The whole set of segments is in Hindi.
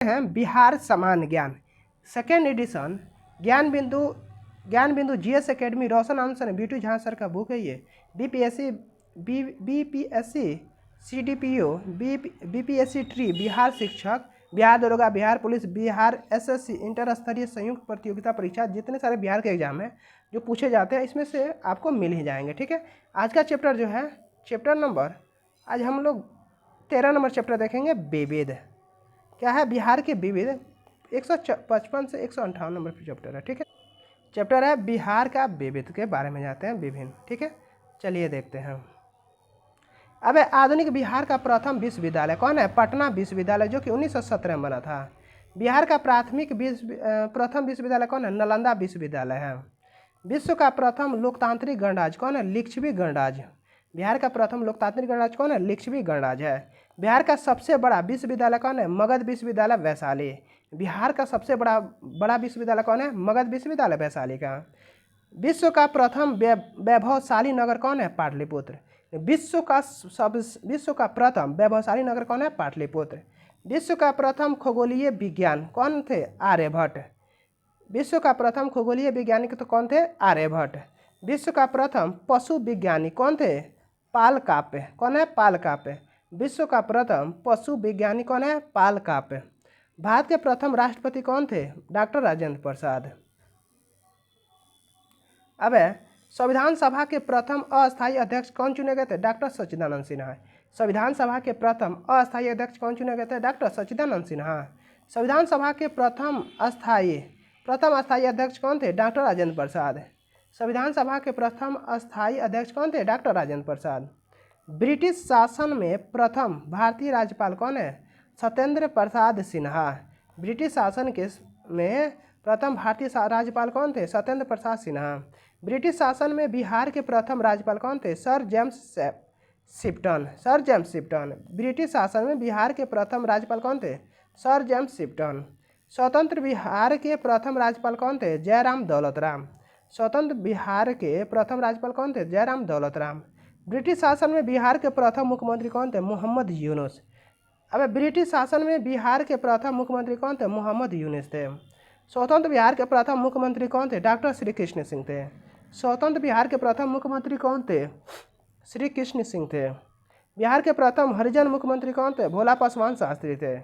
हैं बिहार समान ज्ञान सेकेंड एडिशन ज्ञान बिंदु जीएस एकेडमी रोशन आंसर बीटू झा सर का बुक है ये। BPSC BPSC CDPO BPSC tree Bihar शिक्षक बिहार दरोगा Bihar police Bihar SSC inter स्तरीय संयुक्त प्रतियोगिता परीक्षा जितने सारे बिहार के एग्जाम हैं जो पूछे जाते हैं इसमें से आपको मिल ही जाएंगे। ठीक है, आज का चैप्टर जो है चैप्टर नंबर आज हम लोग 13 नंबर चैप्टर देखेंगे विविध। क्या है बिहार के विविध 155 से 158 नंबर चैप्टर है। ठीक है, चैप्टर है बिहार का विविध के बारे में जाते हैं विभिन्न। ठीक है, चलिए देखते हैं। अब आधुनिक बिहार का प्रथम विश्वविद्यालय कौन है? पटना विश्वविद्यालय जो कि 1917 में बना था। बिहार का प्रथम विश्वविद्यालय कौन है? नालंदा विश्वविद्यालय है। विश्व का प्रथम लोकतांत्रिक गणराज्य कौन है? लिच्छवी गणराज्य। बिहार का प्रथम लोकतांत्रिक गणराज्य कौन है? लिच्छवी गणराज्य है। बिहार का सबसे बड़ा विश्वविद्यालय कौन है? मगध विश्वविद्यालय वैशाली। बिहार का सबसे बड़ा विश्वविद्यालय कौन है? मगध विश्वविद्यालय वैशाली का। विश्व का प्रथम वैभवशाली नगर कौन है? पाटलिपुत्र। विश्व का प्रथम वैभवशाली नगर कौन है? पाटलिपुत्र। विश्व का प्रथम खगोलीय विज्ञान कौन थे? आर्यभट्ट। विश्व का प्रथम खगोलीय वैज्ञानिक तो कौन थे? आर्यभट्ट। विश्व का प्रथम पशु विज्ञानी कौन थे? पाल काप्य। कौन है? पाल काप्य। विश्व का प्रथम पशु विज्ञानी कौन है? पाल काप्य। भारत के प्रथम राष्ट्रपति कौन थे? डॉक्टर राजेंद्र प्रसाद। अब संविधान सभा के प्रथम अस्थायी अध्यक्ष कौन चुने गए थे? डॉक्टर सच्चिदानंद सिन्हा। संविधान सभा के प्रथम अस्थायी अध्यक्ष कौन चुने गए थे? डॉक्टर सच्चिदानंद सिन्हा। संविधान सभा के प्रथम अस्थायी अध्यक्ष कौन थे? डॉक्टर राजेंद्र प्रसाद। संविधान सभा के प्रथम अस्थायी अध्यक्ष कौन थे? डॉक्टर राजेंद्र प्रसाद। ब्रिटिश शासन में प्रथम भारतीय राज्यपाल कौन है? सत्येंद्र प्रसाद सिन्हा। ब्रिटिश शासन में प्रथम भारतीय राज्यपाल कौन थे? सत्येंद्र प्रसाद सिन्हा। ब्रिटिश शासन में बिहार के प्रथम राज्यपाल कौन थे? Sir James Shipton. ब्रिटिश शासन में बिहार के प्रथम राज्यपाल कौन थे? Sir James Shipton. स्वतंत्र बिहार के प्रथम राज्यपाल कौन थे? जयराम दौलतराम। स्वतंत्र बिहार के प्रथम राज्यपाल कौन थे? जयराम दौलतराम। ब्रिटिश शासन में बिहार के प्रथम मुख्यमंत्री कौन थे? मोहम्मद यूनुस। अब ब्रिटिश शासन में बिहार के प्रथम मुख्यमंत्री कौन थे? मोहम्मद यूनुस थे। स्वतंत्र बिहार के प्रथम मुख्यमंत्री कौन थे? डॉक्टर श्री कृष्ण सिंह थे। स्वतंत्र बिहार के प्रथम मुख्यमंत्री कौन थे? श्री कृष्ण सिंह थे। बिहार के प्रथम हरिजन मुख्यमंत्री कौन थे? भोला पासवान शास्त्री थे।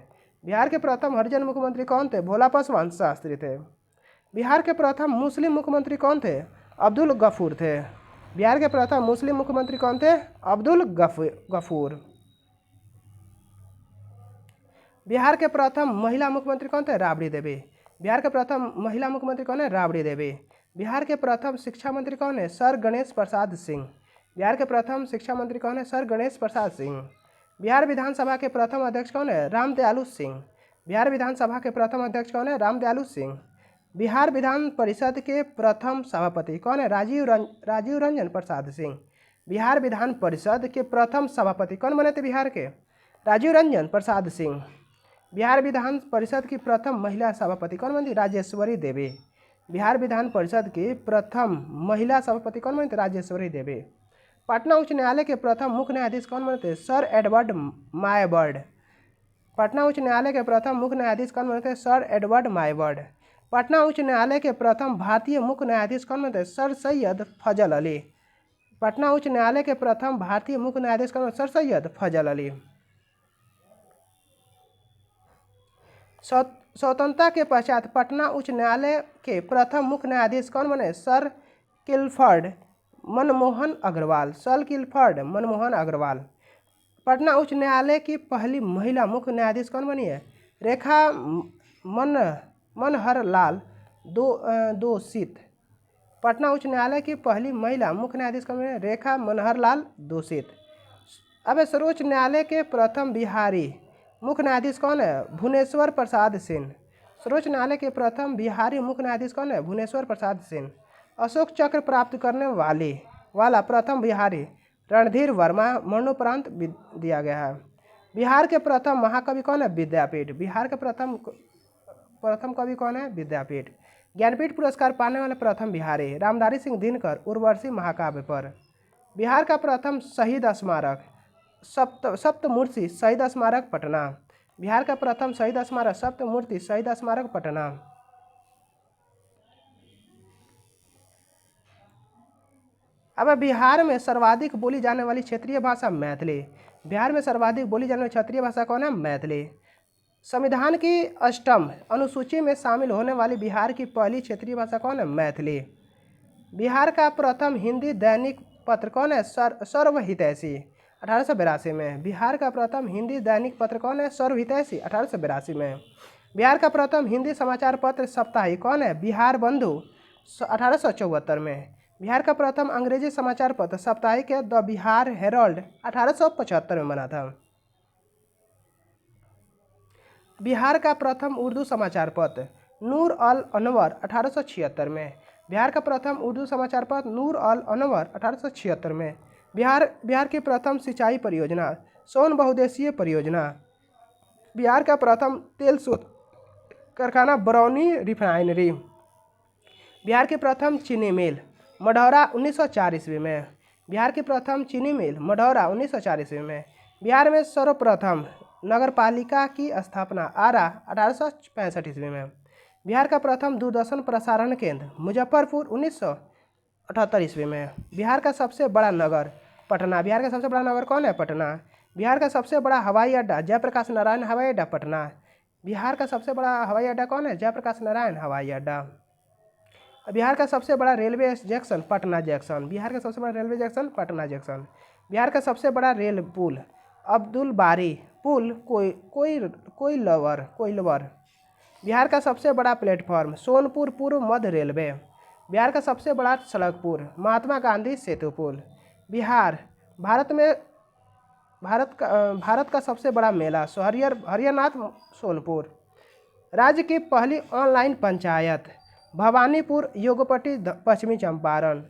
बिहार के प्रथम हरिजन मुख्यमंत्री कौन थे? भोला पासवान शास्त्री थे। बिहार के प्रथम मुस्लिम मुख्यमंत्री कौन थे? अब्दुल गफूर थे। बिहार के प्रथम मुस्लिम मुख्यमंत्री कौन थे? अब्दुल गफूर। बिहार के प्रथम महिला मुख्यमंत्री कौन थे? राबड़ी देवी। बिहार के प्रथम महिला मुख्यमंत्री कौन है? राबड़ी देवी। बिहार के प्रथम शिक्षा मंत्री कौन है? सर गणेश प्रसाद सिंह। बिहार के प्रथम शिक्षा मंत्री कौन है? सर गणेश प्रसाद सिंह। बिहार विधानसभा के प्रथम अध्यक्ष कौन है? रामदयालु सिंह। बिहार विधानसभा के प्रथम अध्यक्ष कौन है? रामदयालु सिंह। बिहार विधान परिषद के प्रथम सभापति कौन है? राजीव रंजन प्रसाद सिंह। बिहार विधान परिषद के प्रथम सभापति कौन बने थे बिहार के? राजीव रंजन प्रसाद सिंह। बिहार विधान परिषद की प्रथम महिला सभापति कौन बनी? राजेश्वरी देवी। बिहार विधान परिषद की प्रथम महिला सभापति कौन बने थे? राजेश्वरी देवी। पटना उच्च न्यायालय के प्रथम मुख्य न्यायाधीश कौन बने थे? Sir Edward मायबर्ड। पटना उच्च न्यायालय के प्रथम मुख्य न्यायाधीश कौन बने थे? Sir Edward मायबर्ड। पटना उच्च न्यायालय के प्रथम भारतीय मुख्य न्यायाधीश कौन बने थे? सर सैयद फजल अली। पटना उच्च न्यायालय के प्रथम भारतीय मुख्य न्यायाधीश कौन बने? सर सैयद फजल अली। स्वतंत्रता के पश्चात पटना उच्च न्यायालय के प्रथम मुख्य न्यायाधीश कौन बने? सर किलफर्ड मनमोहन अग्रवाल। पटना उच्च न्यायालय की पहली महिला मुख्य न्यायाधीश कौन बनी है? रेखा मनहरलाल दोषित। पटना उच्च न्यायालय की पहली महिला मुख्य न्यायाधीश कौन बनी है? रेखा मनहरलाल दोषित। अब सर्वोच्च न्यायालय के प्रथम बिहारी मुख्य न्यायाधीश कौन है? भुवनेश्वर प्रसाद सिंह। सर्वोच्च न्यायालय के प्रथम बिहारी मुख्य न्यायाधीश कौन है? भुवनेश्वर प्रसाद सिंह। अशोक चक्र प्राप्त करने वाला प्रथम बिहारी रणधीर वर्मा मरणोपरांत दिया गया है। बिहार के प्रथम महाकवि कौन है? विद्यापीठ। बिहार के प्रथम कवि कौन है? विद्यापीठ। ज्ञानपीठ पुरस्कार पाने वाले प्रथम बिहारी रामधारी सिंह दिनकर उर्वशी महाकाव्य पर। बिहार का प्रथम शहीद स्मारक सप्तमूर्ति शहीद स्मारक पटना। बिहार का प्रथम शहीद स्मारक सप्तमूर्ति शहीद स्मारक पटना। अब बिहार में सर्वाधिक बोली जाने वाली क्षेत्रीय भाषा मैथिली। बिहार में सर्वाधिक बोली जाने वाली क्षेत्रीय भाषा कौन है? मैथिली। संविधान की अष्टम अनुसूची में शामिल होने वाली बिहार की पहली क्षेत्रीय भाषा कौन है? मैथिली। बिहार का प्रथम हिंदी दैनिक पत्र कौन है? सर्वहितैषी 1882 में। बिहार का प्रथम हिंदी दैनिक पत्र कौन है? सर्वहितैषी 1882 में। बिहार का प्रथम हिंदी समाचार पत्र साप्ताहिक कौन है? बिहार बंधु 1874 में। बिहार का प्रथम अंग्रेजी समाचार पत्र साप्ताहिक है द बिहार हेराल्ड 1875 में बना था। बिहार का प्रथम उर्दू समाचार पत्र नूर अल अनवर 1876 में। बिहार का प्रथम उर्दू समाचार पत्र नूर अल अनवर 1876 में। बिहार की प्रथम सिंचाई परियोजना सोन बहुउद्देशीय परियोजना। बिहार का प्रथम तेल शोध कारखाना बरौनी रिफाइनरी। बिहार की प्रथम चीनी मिल मढ़ौरा 1904 ईस्वी में। बिहार की प्रथम चीनी मिल मढ़ौरा 1904 ईस्वी में। बिहार में सर्वप्रथम नगर पालिका की स्थापना आरा 1865 ईस्वी में। बिहार का प्रथम दूरदर्शन प्रसारण केंद्र मुजफ्फरपुर 1978 ईस्वी में। बिहार का सबसे बड़ा नगर पटना। बिहार का सबसे बड़ा नगर कौन है? पटना। बिहार का सबसे बड़ा हवाई अड्डा जयप्रकाश नारायण हवाई अड्डा पटना। बिहार का सबसे बड़ा हवाई अड्डा कौन है? जयप्रकाश नारायण हवाई अड्डा। बिहार का सबसे बड़ा railway junction Patna junction. Bihar का सबसे बड़ा railway junction Patna junction. Bihar का सबसे बड़ा रेल पुल अब्दुल बारी पुल कोइलवर। बिहार का सबसे बड़ा प्लेटफॉर्म सोनपुर पूर्व मध्य रेलवे। बिहार का सबसे बड़ा सड़क पुल महात्मा गांधी सेतु पुल। बिहार भारत का सबसे बड़ा मेला हरिहरनाथ सोनपुर। राज्य की पहली ऑनलाइन पंचायत भवानीपुर योगपटी पश्चिमी चंपारण।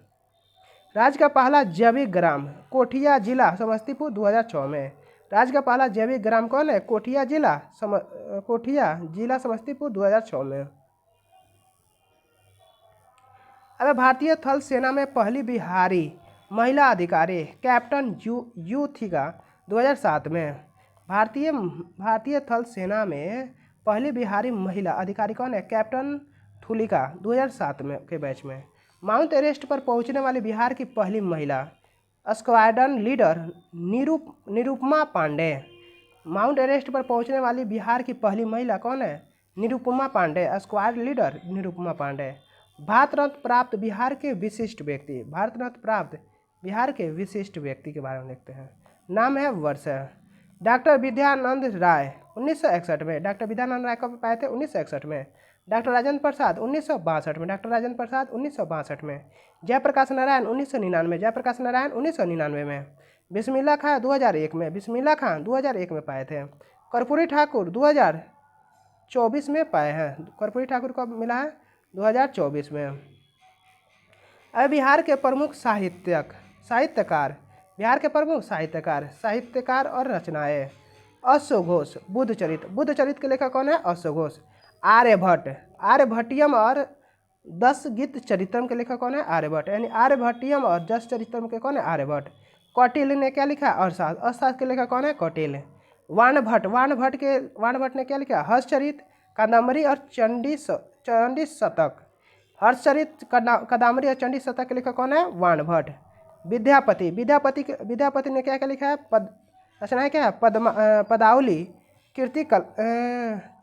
राज्य का पहला जैविक ग्राम कोठिया जिला समस्तीपुर 2006 में। राज्य का पहला जैविक ग्राम कौन है? कोठिया जिला समस्तीपुर 2006 में। अब भारतीय थल सेना में पहली बिहारी महिला अधिकारी कैप्टन यू थिगा 2007 में। भारतीय थल सेना में पहली बिहारी महिला अधिकारी कौन है? कैप्टन थुलिका 2007 में के बैच में। माउंट एवरेस्ट पर पहुंचने वाली बिहार की पहली महिला squadron leader Nirupama Pandey. Mount Everest पर पहुंचने वाली बिहार की पहली महिला कौन है? निरुपमा पांडे। Squadron leader Nirupama Pandey. भारत रत्न प्राप्त बिहार के विशिष्ट व्यक्ति। भारत रत्न प्राप्त बिहार के विशिष्ट व्यक्ति के बारे में देखते हैं। नाम है वर्ष डॉक्टर विद्यानंद राय 1961 में। डॉक्टर विद्यानंद राय कब पाए थे? 1961 में। डॉक्टर राजेंद्र प्रसाद 1962 में। डॉक्टर राजेंद्र प्रसाद 1962 में। जयप्रकाश नारायण 1999। जयप्रकाश नारायण 1999 में। बिस्मिल्लाह खां 2001 में। बिस्मिल्लाह खां 2001 में पाए थे। कर्पूरी ठाकुर 2024 में पाए हैं। कर्पूरी ठाकुर कब मिला है? 2024 में। अब बिहार के प्रमुख साहित्यकार बिहार के प्रमुख साहित्यकार और रचनाएं अश्व घोष बुद्ध चरित्र के लेखक कौन है? अश्व घोष। आर्यभट्टियम और 10 गीत चरित्रम के लेखक कौन है? आर्यभट्ट। यानी आर्यभट्टियम और 10 चरित्रम के कौन है? आर्यभट्ट। कौटिल्य ने क्या लिखा? अर्थशास्त्र के लेखक कौन है? कौटिल्य। वाणभट्ट ने क्या लिखा? हर्षचरित कादम्बरी और चंडी शतक। हर्षचरित कादम्बरी और चंडी शतक के लेखक कौन है? वाणभट्ट। विद्यापति ने क्या क्या लिखा है? रचनाएं क्या है? पदावली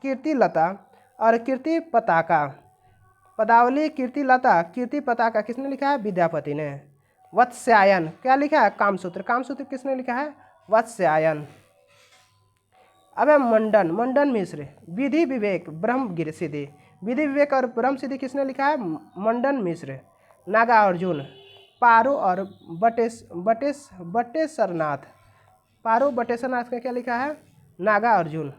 कीर्तिलता और कीर्ति पताका। पदावली कीर्तिलता कीर्ति पताका किसने लिखा है? विद्यापति ने। वत्स्यायन क्या लिखा है? कामसूत्र किसने लिखा है? वत्स्यायन। अब मंडन मिश्र विधि विवेक ब्रह्म सिद्धि। विधि विवेक और ब्रह्म सिद्धि किसने लिखा है? मंडन मिश्र। नागार्जुन पारो और बटेश्वरनाथ ने क्या लिखा है? नागार्जुन।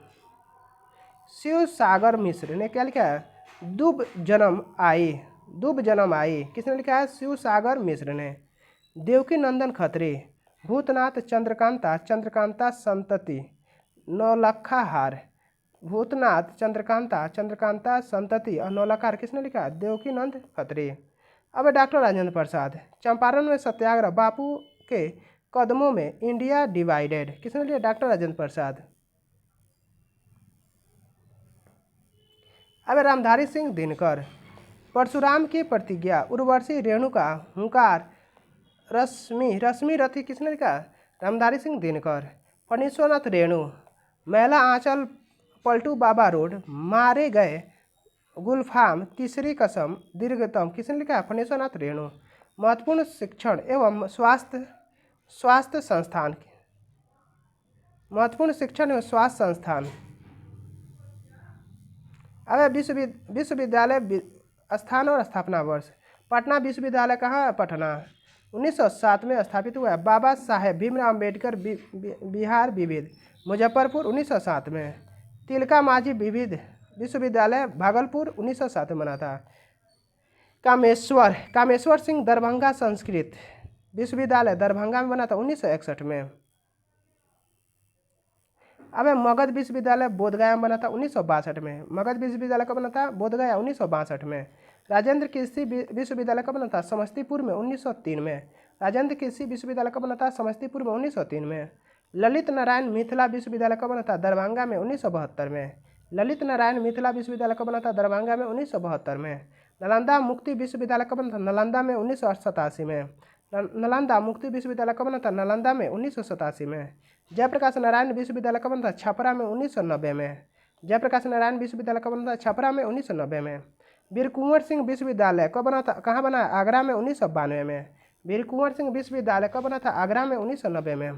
शिव सागर मिश्र ने क्या लिखा है? दुब जन्म आई किसने लिखा है? शिव सागर मिश्र ने। देवकी नंदन खत्री भूतनाथ चंद्रकांता संतति नौलखा हार। भूतनाथ चंद्रकांता संतति और नौलखा हार किसने लिखा है? देवकी नंद खत्री। अब डॉक्टर राजेंद्र प्रसाद चंपारण में सत्याग्रह बापू के कदमों में इंडिया डिवाइडेड किसने लिखा? डॉक्टर राजेंद्र प्रसाद। अब रामधारी सिंह दिनकर, परशुराम की प्रतिज्ञा, उर्वशी, रेणुका, हुंकार, रश्मि, रश्मि रथी किसने लिखा? रामधारी सिंह दिनकर। फणीश्वरनाथ रेणु, मैला आंचल, पलटू बाबा रोड, मारे गए, गुलफाम, तीसरी कसम, दीर्घतम किसने लिखा? फणीश्वरनाथ रेणु। महत्वपूर्ण शिक्षण एवं स्वास्थ्य संस्थान, महत्वपूर्ण शिक्षण एवं स्वास्थ्य संस्थान। अब विश्वविद्यालय स्थान और स्थापना वर्ष। पटना विश्वविद्यालय कहाँ है? पटना 1907 में स्थापित हुआ है। बाबा साहेब भीमराव अम्बेडकर बिहार विविध, मुजफ्फरपुर 1907 में। तिलका मांझी विविध विश्वविद्यालय भागलपुर 1907 में बना था। कामेश्वर सिंह दरभंगा संस्कृत विश्वविद्यालय दरभंगा में बना था 1961 में। अब मगध विश्वविद्यालय बोधगया में बना था 1962 में। मगध विश्वविद्यालय कब बना था? बोधगया 1962 में। राजेंद्र कृषि विश्वविद्यालय कब बना था? समस्तीपुर में 1903 में। राजेंद्र कृषि विश्वविद्यालय कब बना था? समस्तीपुर में 1903 में। ललित नारायण मिथिला विश्वविद्यालय कब बना था? दरभंगा में 1972 में। ललित नारायण मिथिला विश्वविद्यालय कब बना था? दरभंगा में 1972 में। नालंदा मुक्ति विश्वविद्यालय कब बना था? नालंदा में 1987 में। नालंदा मुक्ति विश्वविद्यालय कब बना था? नालंदा में 1987 में। जयप्रकाश नारायण विश्वविद्यालय कब बना था? छपरा में 1990 में। जयप्रकाश नारायण विश्वविद्यालय कब बना था? छपरा में 1990 में। वीर कुंवर सिंह विश्वविद्यालय कब बना था? कहाँ बना है? आगरा में 1992 में। वीर कुंवर सिंह विश्वविद्यालय कब बना था? आगरा में 1990 में।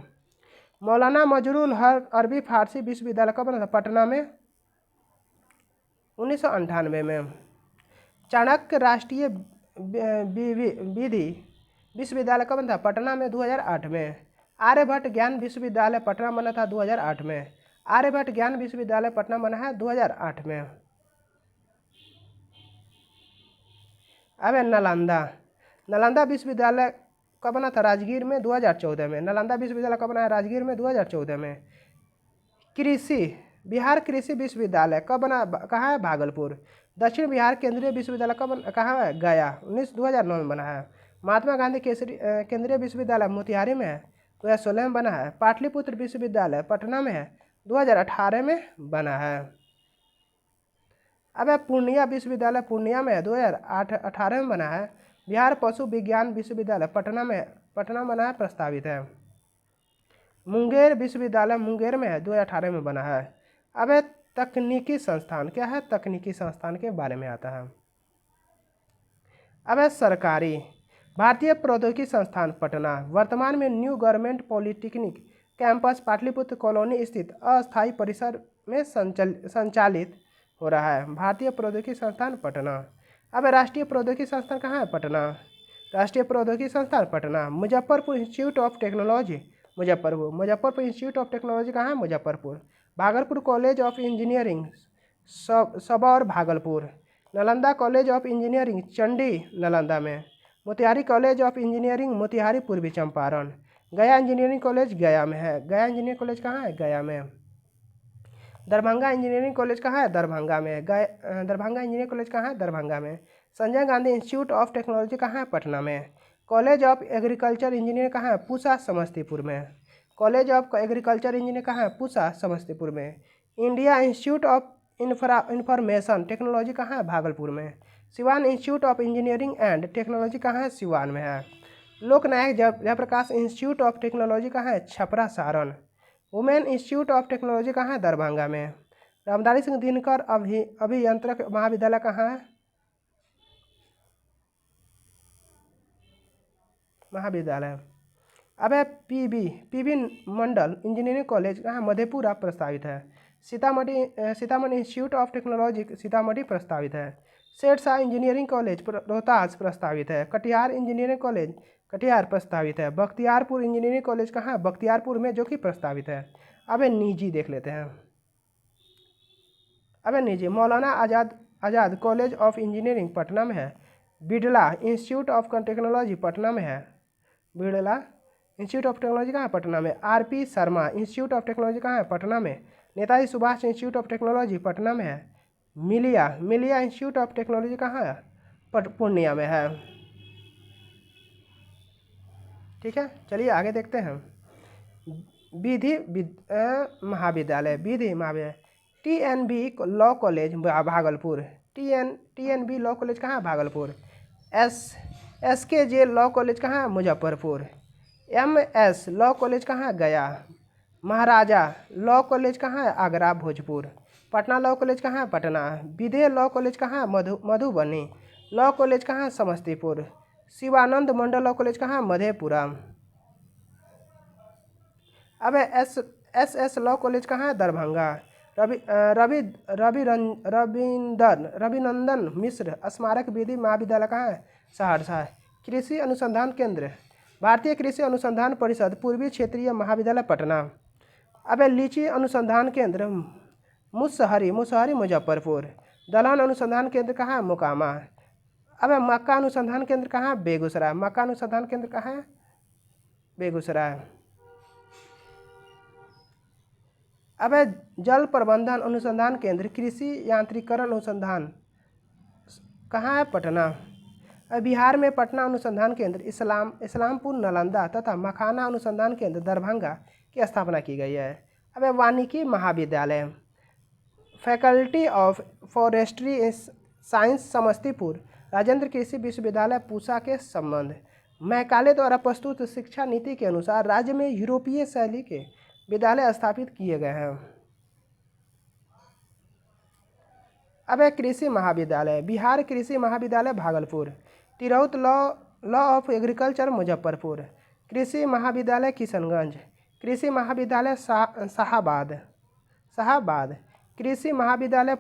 मौलाना मजरूल हक अरबी फारसी विश्वविद्यालय कब बना था? पटना में 1998 में। चाणक्य राष्ट्रीय विधि विश्वविद्यालय कब बना था? पटना में 2008 में। आर्यभट्ट ज्ञान विश्वविद्यालय पटना बना था 2008 में। आर्यभट्ट ज्ञान विश्वविद्यालय पटना बना है 2008 में। अब नालंदा विश्वविद्यालय कब बना था? राजगीर में 2014 में। नालंदा विश्वविद्यालय कब बना है? राजगीर में 2014 में। बिहार कृषि विश्वविद्यालय कब बना? कहाँ है? भागलपुर। दक्षिण बिहार केंद्रीय विश्वविद्यालय कहाँ है? गया 2009 में बना है। महात्मा गांधी केंद्रीय विश्वविद्यालय मोतिहारी में है, 2016 में बना है। पाटलिपुत्र विश्वविद्यालय पटना में है, 2018 में बना है। अब पूर्णिया विश्वविद्यालय पूर्णिया में है, 2018 में बना है। बिहार पशु विज्ञान विश्वविद्यालय पटना बना है, प्रस्तावित है। मुंगेर विश्वविद्यालय मुंगेर में है, 2018 में बना है। अब तकनीकी संस्थान क्या है? तकनीकी संस्थान के बारे में आता है। अब सरकारी भारतीय प्रौद्योगिकी संस्थान पटना, वर्तमान में new government polytechnic campus Pataliputra colony स्थित अस्थायी परिसर में संचालित हो रहा है। भारतीय प्रौद्योगिकी संस्थान पटना। अब राष्ट्रीय प्रौद्योगिकी संस्थान कहाँ है? पटना। राष्ट्रीय प्रौद्योगिकी संस्थान Patna. Muzaffarpur institute of technology Muzaffarpur institute of technology कहाँ है? Muzaffarpur. Bhagalpur college of engineering Sabour Bhagalpur. Nalanda college of engineering Chandi Nalanda में। Motihari college of engineering Motihari पूर्वी चंपारण। गया इंजीनियरिंग कॉलेज गया में है। गया इंजीनियरिंग कॉलेज कहाँ है? गया में। दरभंगा इंजीनियरिंग कॉलेज कहाँ है? दरभंगा में। दरभंगा इंजीनियरिंग कॉलेज कहाँ है? दरभंगा में। Sanjay Gandhi institute of technology कहाँ है? पटना में। कॉलेज ऑफ एग्रीकल्चर इंजीनियर कहाँ है? पूसा समस्तीपुर में। कॉलेज ऑफ एग्रीकल्चर इंजीनियर कहाँ है? पूसा समस्तीपुर में। India institute of information technology कहाँ है? भागलपुर में। Siwan institute of engineering and technology कहाँ है? सिवान में है। लोकनायक जयप्रकाश इंस्टीट्यूट ऑफ टेक्नोलॉजी कहाँ है? Chhapra Saran. Women institute of technology कहाँ है? दरभंगा में। रामधारी सिंह दिनकर अभियंत्रक महाविद्यालय कहाँ है? महाविद्यालय। अब है पीबी मंडल इंजीनियरिंग कॉलेज कहाँ है? मधेपुरा प्रस्तावित है। Sitamarhi institute of technology Sitamarhi प्रस्तावित है। शेरशाह इंजीनियरिंग कॉलेज रोहतास प्रस्तावित है। कटिहार इंजीनियरिंग कॉलेज कटिहार प्रस्तावित है। बख्तियारपुर इंजीनियरिंग कॉलेज कहाँ है? बख्तियारपुर में, जो कि प्रस्तावित है। अब निजी देख लेते हैं। अब निजी मौलाना आज़ाद कॉलेज ऑफ इंजीनियरिंग पटना में है। Birla institute of technology Patna में है। बिड़ला इंस्टीट्यूट ऑफ टेक्नोलॉजी कहाँ है? पटना में। RP Sharma institute of technology कहाँ है? पटना में। Netaji Subhash institute of technology Patna में है। मिलिया इंस्टीट्यूट ऑफ टेक्नोलॉजी कहाँ है? पूर्णिया में है। ठीक है, चलिए आगे देखते हैं। विधि महाविद्यालय TNB law college Bhagalpur. TNB law college कहाँ है? भागलपुर। SKJ लॉ कॉलेज कहाँ है? मुजफ्फरपुर। MS लॉ कॉलेज कहाँ है? गया। महाराजा लॉ कॉलेज कहाँ है? आगरा भोजपुर। पटना लॉ कॉलेज कहाँ है? पटना। विधेय लॉ कॉलेज कहाँ है? मधुबनी। लॉ कॉलेज कहाँ है? समस्तीपुर। शिवानंद मंडल लॉ कॉलेज कहाँ है? मधेपुरा। अब SS लॉ कॉलेज कहाँ है? दरभंगा। रविनंदन मिश्र स्मारक विधि महाविद्यालय कहाँ है? सहरसा। कृषि अनुसंधान केंद्र भारतीय कृषि अनुसंधान परिषद पूर्वी क्षेत्रीय महाविद्यालय पटना। अब लीची अनुसंधान केंद्र मुसहरी मुजफ्फरपुर। दलहन अनुसंधान केंद्र कहाँ है? मोकामा। अब मक्का अनुसंधान केंद्र कहाँ है? बेगूसराय। मक्का अनुसंधान केंद्र कहाँ है? बेगूसराय। अब जल प्रबंधन अनुसंधान केंद्र कृषि यांत्रिकरण अनुसंधान कहाँ है? पटना। बिहार में पटना अनुसंधान केंद्र इस्लामपुर नालंदा तथा मखाना अनुसंधान केंद्र दरभंगा की स्थापना की गई है। अब वानिकी महाविद्यालय faculty of forestry science Samastipur Rajendra कृषि विश्वविद्यालय पूसा के संबंध मैकाले द्वारा प्रस्तुत शिक्षा नीति के अनुसार राज्य में यूरोपीय शैली के विद्यालय स्थापित किए गए हैं। अब कृषि महाविद्यालय बिहार कृषि महाविद्यालय Bhagalpur. Tirhut law of agriculture Muzaffarpur. कृषि महाविद्यालय किशनगंज। कृषि महाविद्यालय शाहाबाद। कृषि महाविद्यालय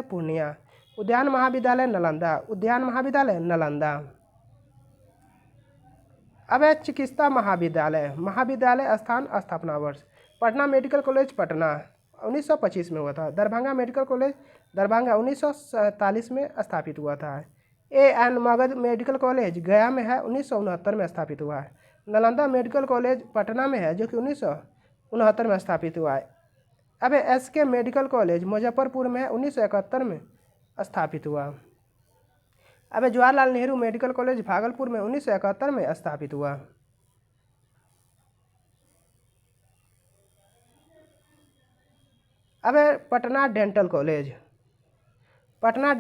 पूर्णिया। उद्यान महाविद्यालय नालंदा। अब चिकित्सा महाविद्यालय स्थापना वर्ष पटना मेडिकल कॉलेज पटना 1925 में हुआ था। दरभंगा मेडिकल कॉलेज दरभंगा 1947 में स्थापित हुआ था। AN मगध मेडिकल कॉलेज गया में है, 1969 में स्थापित हुआ है। नालंदा मेडिकल कॉलेज पटना में है जो कि 1969 में स्थापित हुआ है। अब SK मेडिकल कॉलेज मुजफ्फरपुर में है, 1971 में स्थापित हुआ। अब जवाहरलाल नेहरू मेडिकल कॉलेज भागलपुर में 1971 में स्थापित हुआ। अब पटना डेंटल कॉलेज पटना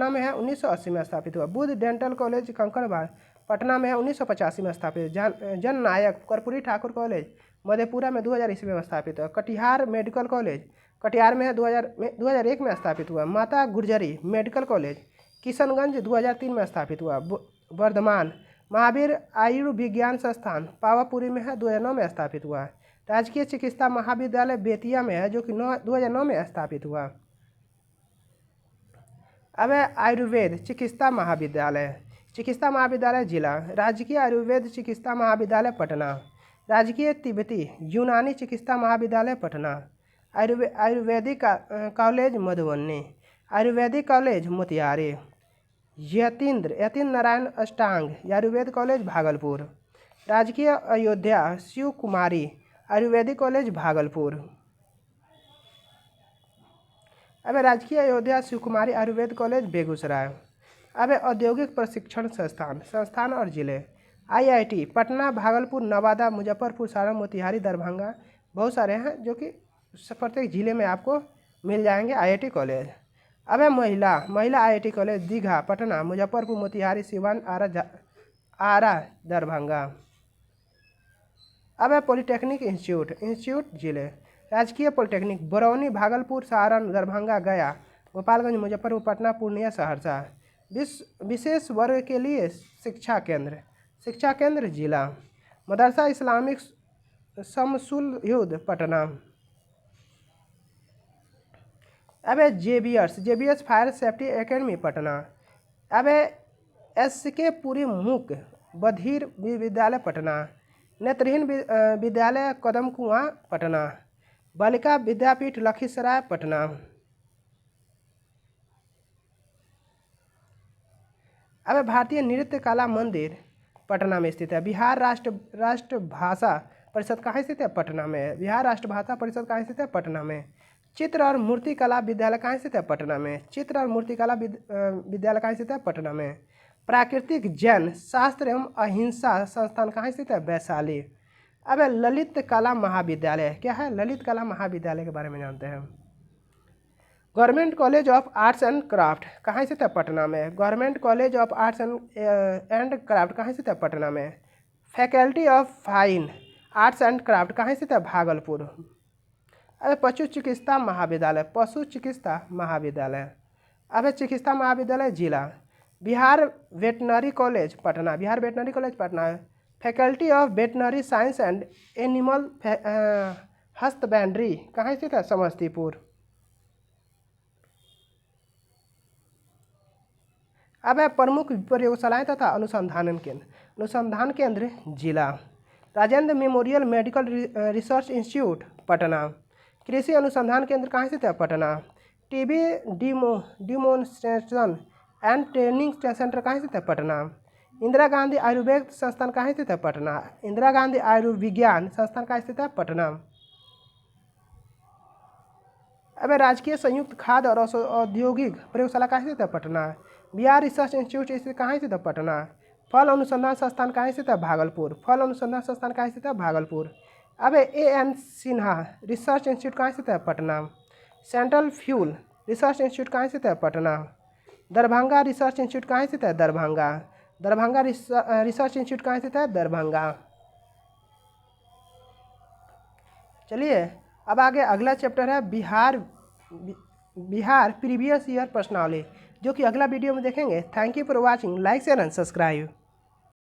में है, 1980 में स्थापित हुआ। बुद्ध डेंटल कॉलेज कंकड़बाग पटना में है, 1985 में स्थापित। जन नायक कर्पूरी ठाकुर कॉलेज मधेपुरा में 2000 ईस्वी में स्थापित हुआ। कटिहार मेडिकल कॉलेज कटिहार में है, 2001 में स्थापित हुआ। माता गुजरी मेडिकल कॉलेज किशनगंज 2003 में स्थापित हुआ। वर्धमान महावीर आयुर्विज्ञान संस्थान पावापुरी में है, 2009 में स्थापित हुआ। राजकीय चिकित्सा महाविद्यालय बेतिया में है जो कि 2009 में स्थापित हुआ। अब आयुर्वेद चिकित्सा महाविद्यालय जिला राजकीय आयुर्वेद चिकित्सा महाविद्यालय पटना। राजकीय तिब्बती यूनानी चिकित्सा महाविद्यालय पटना। आयुर्वेदिक कॉलेज मधुबनी। आयुर्वेदिक कॉलेज मोतिहारी। यतीन्द्र नारायण अष्टांग आयुर्वेद कॉलेज भागलपुर। राजकीय अयोध्या शिव कुमारी आयुर्वेदिक कॉलेज भागलपुर। अब राजकीय अयोध्या शिव कुमारी आयुर्वेद कॉलेज बेगूसराय। अब औद्योगिक प्रशिक्षण संस्थान और जिले IIT पटना भागलपुर नवादा मुजफ्फरपुर सारण मोतिहारी दरभंगा बहुत सारे हैं जो कि प्रत्येक जिले में आपको मिल जाएंगे IIT कॉलेज। अब महिला IIT कॉलेज दीघा पटना मुजफ्फरपुर मोतिहारी सिवान आरा दरभंगा। अब पॉलिटेक्निक इंस्टीट्यूट जिले राजकीय पॉलिटेक्निक बरौनी भागलपुर सारण दरभंगा गया गोपालगंज मुजफ्फरपुर पटना पूर्णिया सहरसा। विशेष वर्ग के लिए शिक्षा केंद्र जिला मदरसा इस्लामिक शमसुल युद्ध पटना। अब JBS fire safety academy Patna. अब SK पुरी मूक बधिर विद्यालय पटना। नेत्रहीन विद्यालय कदम कुआं पटना। बालिका विद्यापीठ लखीसराय पटना। अब भारतीय नृत्य कला मंदिर पटना में स्थित है। बिहार राष्ट्र भाषा परिषद कहाँ स्थित है? पटना में। बिहार राष्ट्र भाषा परिषद कहाँ स्थित है? पटना में। चित्र और मूर्ति कला विद्यालय कहाँ स्थित है? पटना में। चित्र और मूर्ति कला विद्यालय कहाँ स्थित है? पटना में। प्राकृतिक जैन शास्त्र एवं अहिंसा संस्थान कहाँ स्थित है? वैशाली। अब ललित कला महाविद्यालय क्या है? ललित कला महाविद्यालय के बारे में जानते हैं। Government college of arts and craft कहाँ स्थित है? पटना में। Government college of arts and craft कहाँ स्थित है? पटना में। Faculty of fine arts and craft कहाँ स्थित है? भागलपुर। अबे पशु चिकित्सा महाविद्यालय, पशु चिकित्सा महाविद्यालय। अबे चिकित्सा महाविद्यालय जिला। Bihar veterinary college Patna, Bihar veterinary college Patna. Faculty of veterinary science and animal husbandry कहाँ स्थित है? समस्तीपुर। अब है प्रमुख प्रयोगशालाएं तथा अनुसंधान केंद्र जिला। Rajendra memorial medical research institute Patna. कृषि अनुसंधान केंद्र कहाँ स्थित है? Patna. TB demonstration and training centre कहाँ स्थित है? पटना। इंदिरा गांधी आयुर्वेद संस्थान कहाँ स्थित है? पटना। इंदिरा गांधी आयुर्विज्ञान संस्थान कहाँ स्थित है? पटना। अब राजकीय संयुक्त खाद्य और औद्योगिक प्रयोगशाला कहाँ स्थित है? पटना। बिहार रिसर्च इंस्टीट्यूट स्थित कहाँ स्थित है? पटना। फल अनुसंधान संस्थान कहाँ स्थित है? भागलपुर। फल अनुसंधान संस्थान कहाँ स्थित है? भागलपुर। अब एन सिन्हा रिसर्च इंस्टीट्यूट कहाँ स्थित है? Patna. Central fuel research institute कहाँ स्थित है? पटना। दरभंगा रिसर्च इंस्टीट्यूट कहाँ स्थित है? दरभंगा। दरभंगा रिसर्च इंस्टीट्यूट कहाँ स्थित है? दरभंगा। चलिए अब आगे अगला चैप्टर है बिहार प्रीवियस ईयर प्रश्नावली, जो कि अगला वीडियो में देखेंगे। Thank you for watching, like share and subscribe.